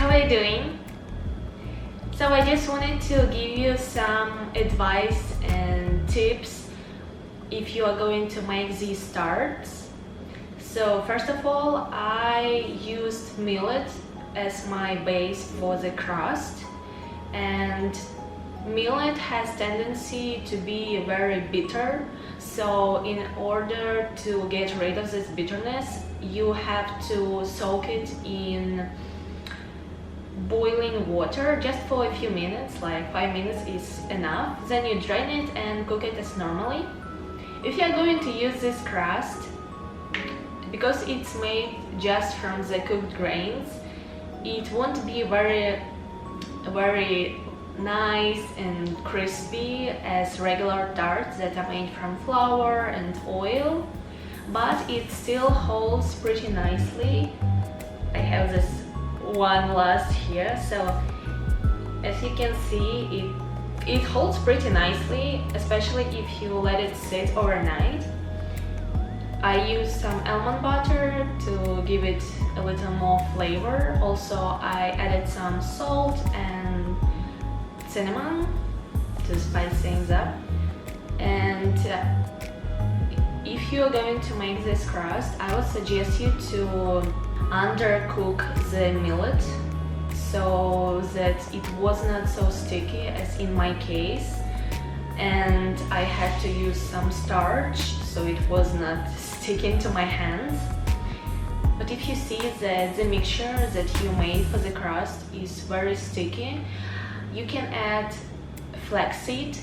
how are you doing? So I just wanted to give you some advice and tips if you are going to make these tarts. So first of all, I used millet as my base for the crust, and millet has tendency to be very bitter, so in order to get rid of this bitterness you have to soak it in boiling water just for a few minutes, like 5 minutes is enough. Then you drain it and cook it as normally. If you are going to use this crust, because it's made just from the cooked grains, it won't be very nice and crispy as regular tarts that are made from flour and oil, but it still holds pretty nicely. I have this one last here, so as you can see it holds pretty nicely, especially if you let it sit overnight. I use some almond butter to give it a little more flavor. Also I added some salt and cinnamon to spice things up. And if you're going to make this crust, I would suggest you to undercook the millet so that it was not so sticky as in my case, and I had to use some starch so it was not sticking to my hands. But if you see that the mixture that you made for the crust is very sticky, you can add flaxseed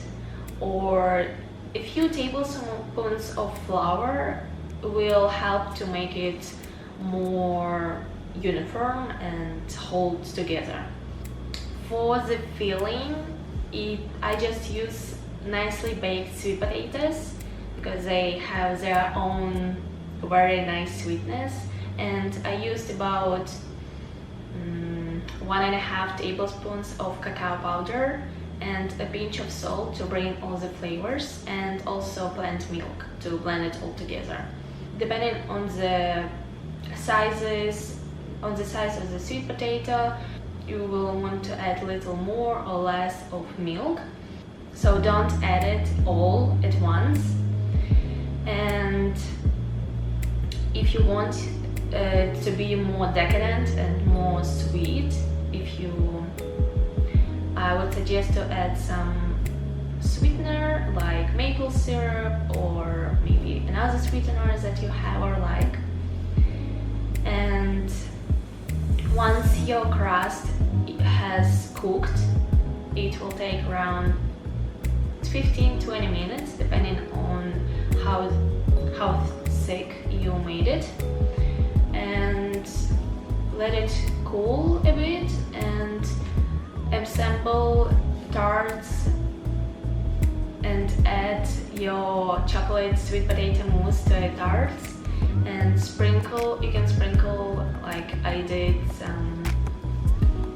or a few tablespoons of flour will help to make it more uniform and hold together. For the filling, I just use nicely baked sweet potatoes because they have their own very nice sweetness, and I used about 1.5 tablespoons of cacao powder and a pinch of salt to bring all the flavors, and also plant milk to blend it all together. Depending on the size of the sweet potato, you will want to add a little more or less of milk, so don't add it all at once. And if you want to be more decadent and more sweet, I would suggest to add some sweetener like maple syrup or maybe another sweetener that you have or like. And once your crust has cooked, it will take around 15-20 minutes depending on how thick you made it, and let it cool a bit and assemble tarts and add your chocolate sweet potato mousse to the tarts, and you can sprinkle, like I did, some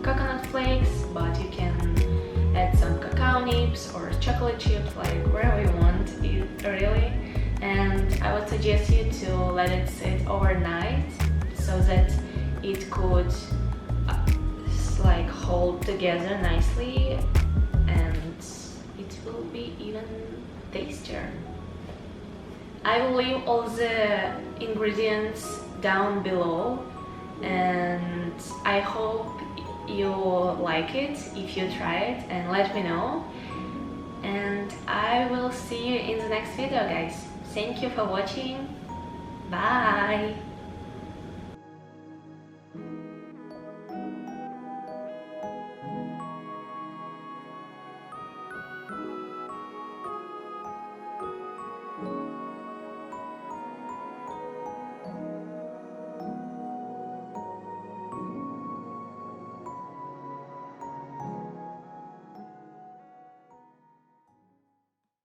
coconut flakes, but you can add some cacao nibs or chocolate chips, like wherever you want it really. And I would suggest you to let it sit overnight so that it could like hold together nicely, and it will be even tastier. I will leave all the ingredients down below, and I hope you like it if you try it, and let me know. And I will see you in the next video, guys. Thank you for watching. Bye!